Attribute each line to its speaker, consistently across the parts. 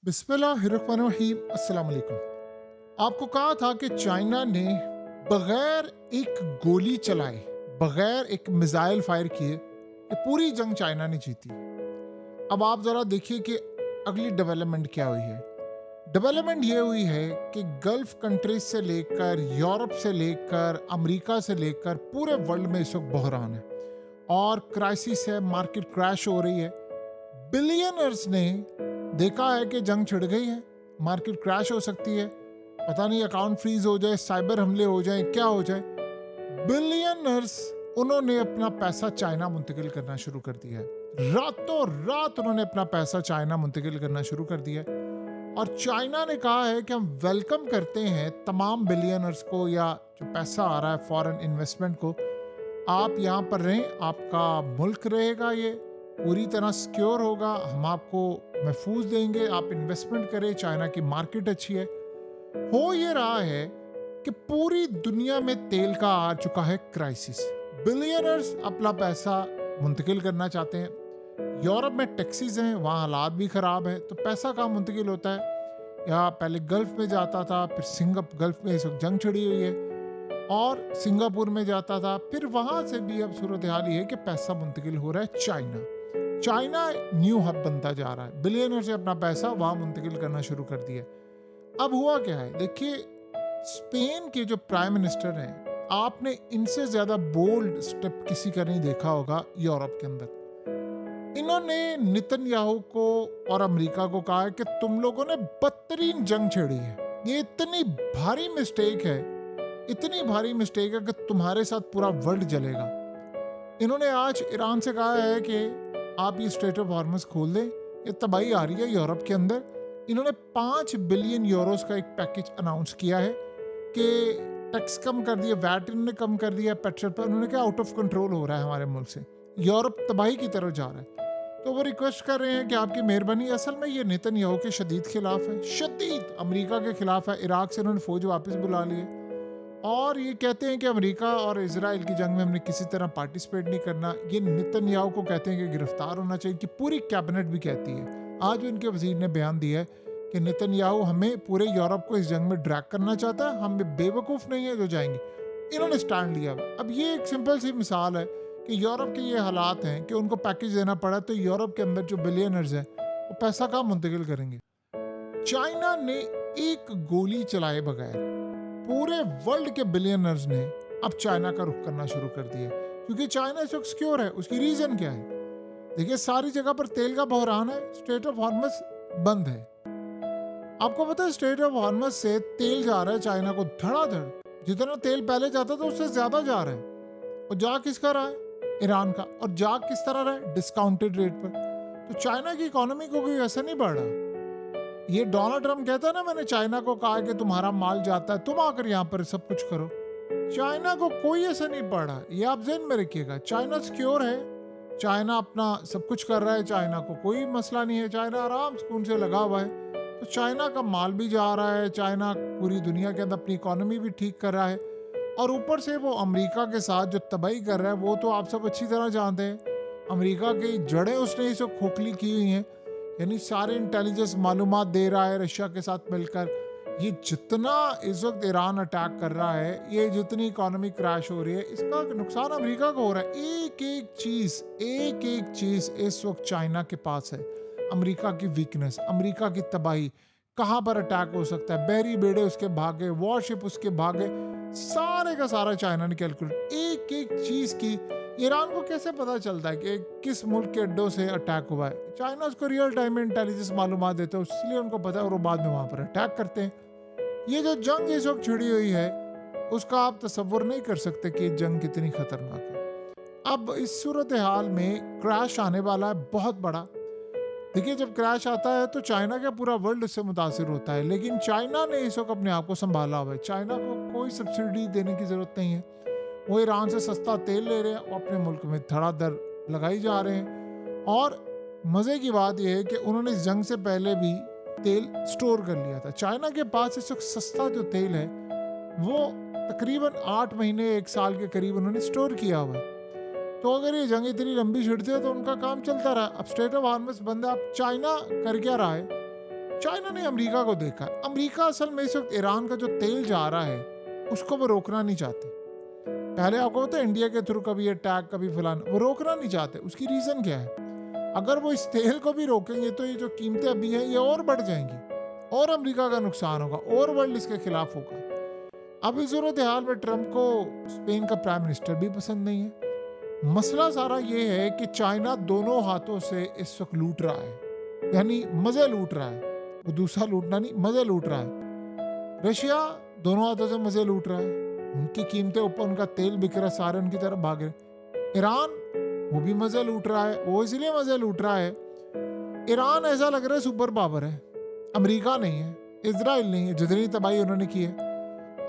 Speaker 1: बिस्मिल्लाहिर्रहमानिर्रहीम अस्सलाम वालेकुम। आपको कहा था कि चाइना ने बगैर एक गोली चलाए, बगैर एक मिसाइल फायर किए, ये पूरी जंग चाइना ने जीती। अब आप ज़रा देखिए कि अगली डेवलपमेंट क्या हुई है। डेवलपमेंट ये हुई है कि गल्फ कंट्रीज से लेकर, यूरोप से लेकर, अमेरिका से लेकर पूरे वर्ल्ड में इस वक्त बहरान है और क्राइसिस है, मार्केट क्रैश हो रही है। बिलियनर्स ने देखा है कि जंग छिड़ गई है, मार्केट क्रैश हो सकती है, पता नहीं अकाउंट फ्रीज हो जाए, साइबर हमले हो जाए, क्या हो जाए। बिलियनर्स उन्होंने अपना पैसा चाइना मुंतकिल करना शुरू कर दिया है। रातों रात उन्होंने अपना पैसा चाइना मुंतकिल करना शुरू कर दिया है और चाइना ने कहा है कि हम वेलकम करते हैं तमाम बिलियनर्स को, या जो पैसा आ रहा है फॉरेन इन्वेस्टमेंट को। आप यहाँ पर रहें, आपका मुल्क रहेगा, ये पूरी तरह सिक्योर होगा, हम आपको महफूज देंगे, आप इन्वेस्टमेंट करें, चाइना की मार्केट अच्छी है। हो ये रहा है कि पूरी दुनिया में तेल का आ चुका है क्राइसिस। बिलियनर्स अपना पैसा मुंतकिल करना चाहते हैं। यूरोप में टैक्सीज हैं, वहाँ हालात भी ख़राब है, तो पैसा कहाँ मुंतकिल होता है? यहाँ पहले गल्फ में जाता था, फिर सिंगापुर, गल्फ में इस वक्त जंग छिड़ी हुई है, और सिंगापुर में जाता था, फिर वहाँ से भी अब सूरत हाल ये है कि पैसा मुंतकिल हो रहा है चाइना। चाइना न्यू हब बनता जा रहा है, बिलियनर से अपना पैसा वहाँ मुंतकिल करना शुरू कर दिया। अब हुआ क्या है, देखिए, स्पेन के जो प्राइम मिनिस्टर हैं, आपने इनसे ज्यादा बोल्ड स्टेप किसी का नहीं देखा होगा यूरोप के अंदर। इन्होंने नेतन्याहू को और अमेरिका को कहा है कि तुम लोगों ने बदतरीन जंग छेड़ी है, ये इतनी भारी मिस्टेक है, इतनी भारी मिस्टेक है कि तुम्हारे साथ पूरा वर्ल्ड जलेगा। इन्होंने आज ईरान से कहा है कि आप ये स्ट्रेट ऑफ हॉर्मस खोल दें, ये तबाही आ रही है यूरोप के अंदर। इन्होंने 5 बिलियन यूरोस का एक पैकेज अनाउंस किया है कि टैक्स कम कर दिया, वैट इन्होंने कम कर दिया पेट्रोल पर। उन्होंने कहा आउट ऑफ कंट्रोल हो रहा है हमारे मुल्क से, यूरोप तबाही की तरफ जा रहा है। तो वो रिक्वेस्ट कर रहे हैं कि आपकी मेहरबानी। असल में ये नेतन्याहू के शदीद खिलाफ है, शदीद अमेरिका के खिलाफ है। इराक से उन्होंने फौज वापस बुला ली है और ये कहते हैं कि अमेरिका और इजराइल की जंग में हमने किसी तरह पार्टिसिपेट नहीं करना। ये नेतन्याहू को कहते हैं कि गिरफ्तार होना चाहिए, कि पूरी कैबिनेट भी कहती है। आज उनके वजीर ने बयान दिया है कि नेतन्याहू हमें, पूरे यूरोप को इस जंग में ड्रैग करना चाहता है, हम बेवकूफ़ नहीं है जो जाएंगे। इन्होंने स्टैंड लिया। अब ये एक सिंपल सी मिसाल है कि यूरोप के ये हालात हैं कि उनको पैकेज देना पड़ा, तो यूरोप के अंदर जो बिलियनर्स हैं वो पैसा कहाँ मुंतकिल करेंगे। चाइना ने एक गोली चलाए बगैर पूरे वर्ल्ड के बिलियनर्स ने अब चाइना का रुख करना शुरू कर दिया, क्योंकि चाइना इस वक्त सिक्योर है। उसकी रीजन क्या है? देखिए, सारी जगह पर तेल का बहरान है, स्ट्रेट ऑफ हॉर्मस बंद है। आपको पता है स्ट्रेट ऑफ हॉर्मस से तेल जा रहा है चाइना को धड़ाधड़, जितना तेल पहले जाता था उससे ज्यादा जा रहा है। और जा किसका रहा है? ईरान का। और जा किस तरह रहा है? डिस्काउंटेड रेट पर। तो चाइना की इकोनॉमी को कोई असर नहीं पड़ रहा। ये डोनाल्ड ट्रम्प कहता है ना, मैंने चाइना को कहा कि तुम्हारा माल जाता है, तुम आकर यहाँ पर सब कुछ करो। चाइना को कोई असर नहीं पड़ रहा, ये आप ज़हन में रखिएगा। चाइना सिक्योर है, चाइना अपना सब कुछ कर रहा है, चाइना को कोई मसला नहीं है, चाइना आराम सुकून से लगा हुआ है। तो चाइना का माल भी जा रहा है, चाइना पूरी दुनिया के अंदर अपनी इकोनॉमी भी ठीक कर रहा है, और ऊपर से वो अमेरिका के साथ जो तबाही कर रहा है वो तो आप सब अच्छी तरह जानते हैं। अमेरिका की जड़ें उसने इसे खोखली की हुई हैं, यानी सारे इंटेलिजेंस मालूमात दे रहा है रशिया के साथ मिलकर। ये जितना इस वक्त ईरान अटैक कर रहा है, ये जितनी इकोनॉमी क्रैश हो रही है, इसका नुकसान अमेरिका को हो रहा है। एक एक चीज इस वक्त चाइना के पास है। अमेरिका की वीकनेस, अमेरिका की तबाही, कहाँ पर अटैक हो सकता है, बहरी बेड़े उसके भागे, वॉरशिप उसके भागे, सारे का सारा चाइना ने कैलकुलेट। एक एक चीज की ईरान को कैसे पता चलता है कि किस मुल्क के अड्डों से अटैक हुआ है? चाइना उसको रियल टाइम में इंटेलिजेंस मालूमात देते हैं, इसलिए उनको पता है और वो बाद में वहां पर अटैक करते हैं। ये जो जंग इस वक्त छिड़ी हुई है, उसका आप तसव्वुर नहीं कर सकते कि जंग कितनी खतरनाक है। अब इस सूरत हाल में क्रैश आने वाला है बहुत बड़ा। देखिए, जब क्रैश आता है तो चाइना का पूरा वर्ल्ड उससे मुतासिर होता है, लेकिन चाइना ने इस वक्त अपने आप को संभाला हुआ है। चाइना को कोई सब्सिडी देने की जरूरत नहीं है। वो ईरान से सस्ता तेल ले रहे हैं, वो अपने मुल्क में धड़ाधड़ लगाई जा रहे हैं। और मज़े की बात यह है कि उन्होंने इस जंग से पहले भी तेल स्टोर कर लिया था। चाइना के पास इस वक्त सस्ता जो तेल है वो तकरीबन 8 महीने 1 साल के करीब उन्होंने स्टोर किया हुआ है। तो अगर ये जंग इतनी लंबी छिड़ती है तो उनका काम चलता रहा। अब स्ट्रेट ऑफ हॉर्मस बंद है। अब चाइना कर क्या रहा है? चाइना ने अमेरिका को देखा। अमेरिका असल में इस वक्त ईरान का जो तेल जा रहा है उसको वो रोकना नहीं चाहते। पहले आपको पता है इंडिया के थ्रू कभी अटैक कभी फलाना, वो रोकना नहीं चाहते। उसकी रीजन क्या है? अगर वो इस तेल को भी रोकेंगे तो ये जो कीमतें अभी हैं ये और बढ़ जाएंगी और अमेरिका का नुकसान होगा और वर्ल्ड इसके खिलाफ होगा। अब इस सूरत हाल में ट्रंप को स्पेन का प्राइम मिनिस्टर भी पसंद नहीं है। मसला सारा ये है कि चाइना दोनों हाथों से इस वक्त लूट रहा है, यानी मजे लूट रहा है। वो दूसरा लूटना नहीं, मजे लूट रहा है। रशिया दोनों हाथों से मजे लूट रहा है, उनकी कीमतें ऊपर, उनका तेल बिक रहा है, सारे उनकी तरफ भाग रहे। ईरान वो भी मजे लूट रहा है, वो इसलिए मजे लूट रहा है, ईरान ऐसा लग रहा है सुपर पावर है, अमेरिका नहीं है, इजराइल नहीं है, जितनी तबाही उन्होंने की है।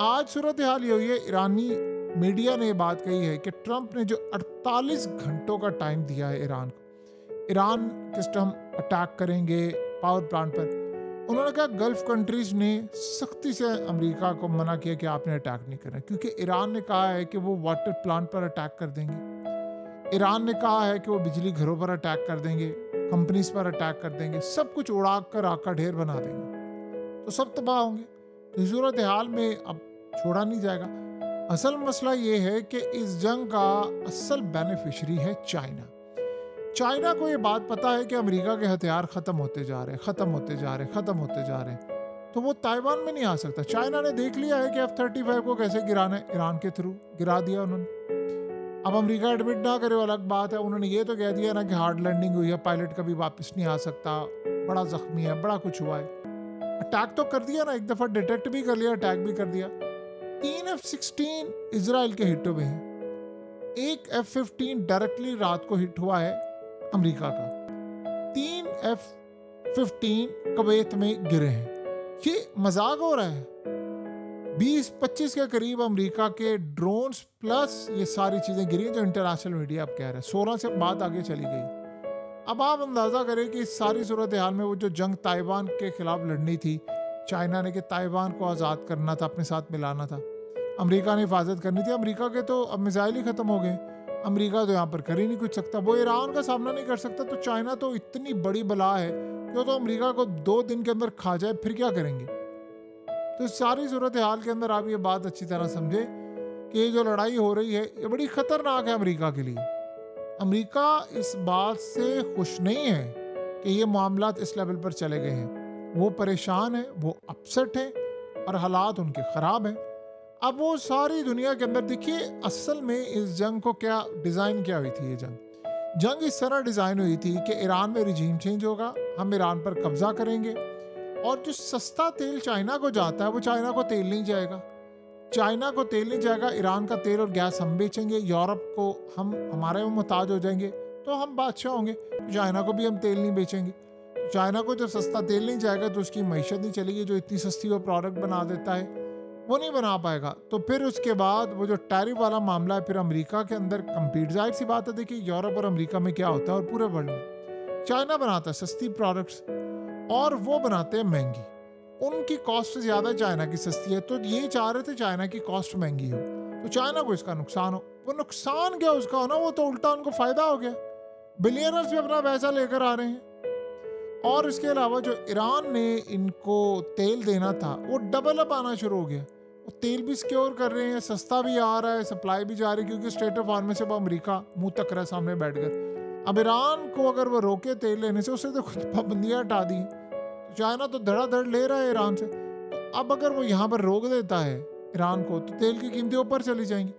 Speaker 1: आज सूरत हाल ये हुई है, ईरानी मीडिया ने बात कही है कि ट्रंप ने जो 48 घंटों का टाइम दिया है ईरान को, ईरान किस टाइम अटैक करेंगे पावर प्लांट पर, उन्होंने कहा गल्फ कंट्रीज ने सख्ती से अमेरिका को मना किया कि आपने अटैक नहीं करना, क्योंकि ईरान ने कहा है कि वो वाटर प्लांट पर अटैक कर देंगे, ईरान ने कहा है कि वो बिजली घरों पर अटैक कर देंगे, कंपनीज पर अटैक कर देंगे, सब कुछ उड़ा कर आका ढेर बना देंगे, तो सब तबाह होंगे। तो सूरत हाल में अब छोड़ा नहीं जाएगा। असल मसला ये है कि इस जंग का असल बेनिफिशरी है चाइना। चाइना को ये बात पता है कि अमेरिका के हथियार खत्म होते जा रहे हैं, खत्म होते जा रहे हैं, खत्म होते जा रहे हैं, तो वो ताइवान में नहीं आ सकता। चाइना ने देख लिया है कि F-35 को कैसे गिराना है, ईरान के थ्रू गिरा दिया उन्होंने। अब अमेरिका एडमिट ना करे वो अलग बात है, उन्होंने ये तो कह दिया ना कि हार्ड लैंडिंग हुई है, पायलट कभी वापस नहीं आ सकता, बड़ा जख्मी है, बड़ा कुछ हुआ है। अटैक तो कर दिया ना, एक दफा डिटेक्ट भी कर लिया, अटैक भी कर दिया। 3 F-16 इजराइल के हिटों में है, एक F-15 डायरेक्टली रात को हिट हुआ है अमेरिका का, 3 F-15 कुवैत में गिरे हैं। ये मजाक हो रहा है? 20-25 के करीब अमेरिका के ड्रोन्स प्लस ये सारी चीजें गिरी हैं जो इंटरनेशनल मीडिया अब कह रहा है। 16 से बात आगे चली गई। अब आप अंदाजा करें कि इस सारी सूरत हाल में वो जो जंग ताइवान के खिलाफ लड़नी थी, चाइना ने कि ताइवान को आज़ाद करना था, अपने साथ मिलाना था, अमेरिका ने हिफाजत करनी थी। अमेरिका के तो अब मिसाइल ही खत्म हो गए, अमेरिका तो यहाँ पर कर ही नहीं कुछ सकता, वो ईरान का सामना नहीं कर सकता, तो चाइना तो इतनी बड़ी बला है कि तो अमेरिका को 2 दिन के अंदर खा जाए, फिर क्या करेंगे? तो इस सारी सूरत हाल के अंदर आप ये बात अच्छी तरह समझे कि ये जो लड़ाई हो रही है ये बड़ी खतरनाक है अमेरिका के लिए। अमेरिका इस बात से खुश नहीं है कि ये मामलात इस लेवल पर चले गए हैं, वो परेशान है, वो अपसेट है और हालात उनके ख़राब हैं। अब वो सारी दुनिया के अंदर देखिए, असल में इस जंग को क्या डिज़ाइन किया हुई थी। ये जंग इस तरह डिज़ाइन हुई थी कि ईरान में रिजीम चेंज होगा, हम ईरान पर कब्जा करेंगे, और जो सस्ता तेल चाइना को जाता है वो चाइना को तेल नहीं जाएगा, चाइना को तेल नहीं जाएगा, ईरान का तेल और गैस हम बेचेंगे, यूरोप को हम हमारे में मुहताज हो जाएंगे, तो हम बादशाह होंगे, चाइना को भी हम तेल नहीं बेचेंगे। चाइना को जब सस्ता तेल नहीं जाएगा तो उसकी मईशत नहीं चलेगी, जो इतनी सस्ती वो प्रोडक्ट बना देता है वो नहीं बना पाएगा। तो फिर उसके बाद वो जो टैरिफ वाला मामला है, फिर अमेरिका के अंदर कम्पीट, जाहिर सी बात है। देखिए यूरोप और अमेरिका में क्या होता है और पूरे वर्ल्ड में, चाइना बनाता है सस्ती प्रोडक्ट्स और वो बनाते हैं महंगी, उनकी कॉस्ट ज़्यादा चाइना की सस्ती है, तो ये चाह रहे थे चाइना की कॉस्ट महंगी हो, तो चाइना को इसका नुकसान हो। वो नुकसान क्या उसका होना, वो तो उल्टा उनको फ़ायदा हो गया, बिलियनर्स भी अपना पैसा लेकर आ रहे हैं। और इसके अलावा जो ईरान ने इनको तेल देना था वो डबल अप आना शुरू हो गया, वो तेल भी सिक्योर कर रहे हैं, सस्ता भी आ रहा है, सप्लाई भी जा रही है, क्योंकि स्टेट ऑफ आर्मी से अमेरिका मुंह तक रहा सामने बैठ कर। अब ईरान को अगर वो रोके तेल लेने से, उससे तो खुद पाबंदियाँ हटा दी, तो चाइना तो धड़ाधड़ ले रहा है ईरान से। तो अब अगर वो यहाँ पर रोक देता है ईरान को, तो तेल की कीमतें ऊपर चली जाएंगी।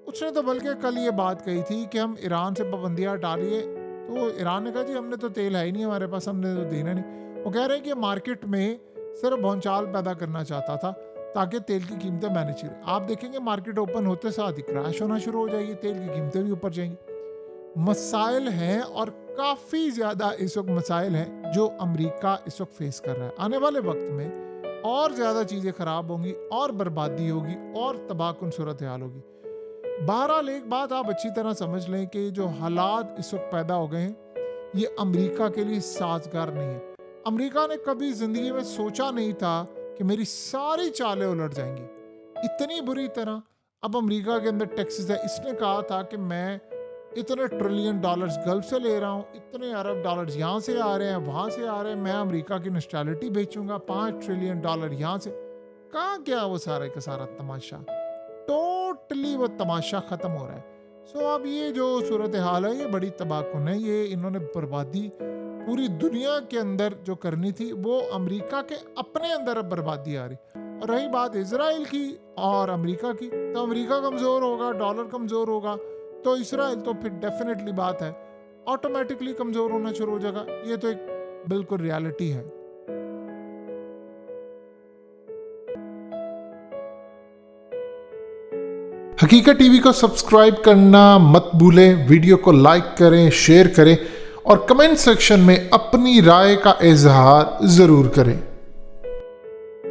Speaker 1: उसने तो बल्कि कल ये बात कही थी कि हम ईरान से पाबंदियाँ हटा लिए, तो ईरान ने कहा जी हमने तो तेल है ही नहीं हमारे पास, हमने तो देना नहीं। वो कह रहे हैं कि मार्केट में सिर्फ भौचाल पैदा करना चाहता था ताकि तेल की कीमतें मैनेज करें। आप देखेंगे मार्केट ओपन होते साथ ही क्रैश होना शुरू हो जाएगी, तेल की कीमतें भी ऊपर जाएंगी। मसाइल हैं और काफ़ी ज़्यादा इस वक्त मसाइल हैं जो अमेरिका इस वक्त फेस कर रहा है। आने वाले वक्त में और ज़्यादा चीज़ें ख़राब होंगी और बर्बादी होगी और तबाहकुन सूरत हाल होगी। बहरहाल एक बात आप अच्छी तरह समझ लें कि जो हालात इस वक्त पैदा हो गए हैं ये अमेरिका के लिए साजगार नहीं है। अमेरिका ने कभी ज़िंदगी में सोचा नहीं था कि मेरी सारी चालें उलट जाएंगी इतनी बुरी तरह। अब अमेरिका के अंदर टैक्सेस है, इसने कहा था कि मैं इतने ट्रिलियन डॉलर्स गल्फ से ले रहा हूँ, इतने अरब डॉलर्स यहाँ से आ रहे हैं, वहाँ से आ रहे हैं, मैं अमेरिका की नॉस्टैलिटी बेचूंगा, 5 ट्रिलियन डॉलर यहाँ से। कहाँ गया वो सारा का सारा तमाशा? टोटली वो तमाशा ख़त्म हो रहा है। सो अब ये जो सूरत हाल है ये बड़ी तबाहकुन है। ये इन्होंने बर्बादी पूरी दुनिया के अंदर जो करनी थी वो अमेरिका के अपने अंदर अब बर्बादी आ रही। और रही बात इजराइल की और अमेरिका की, तो अमेरिका कमज़ोर होगा, डॉलर कमज़ोर होगा, तो इसराइल तो फिर डेफिनेटली बात है ऑटोमेटिकली कमज़ोर होना शुरू हो जाएगा। ये तो एक बिल्कुल रियलिटी है। हकीकत टीवी को सब्सक्राइब करना मत भूलें, वीडियो को लाइक करें, शेयर करें और कमेंट सेक्शन में अपनी राय का इजहार ज़रूर करें।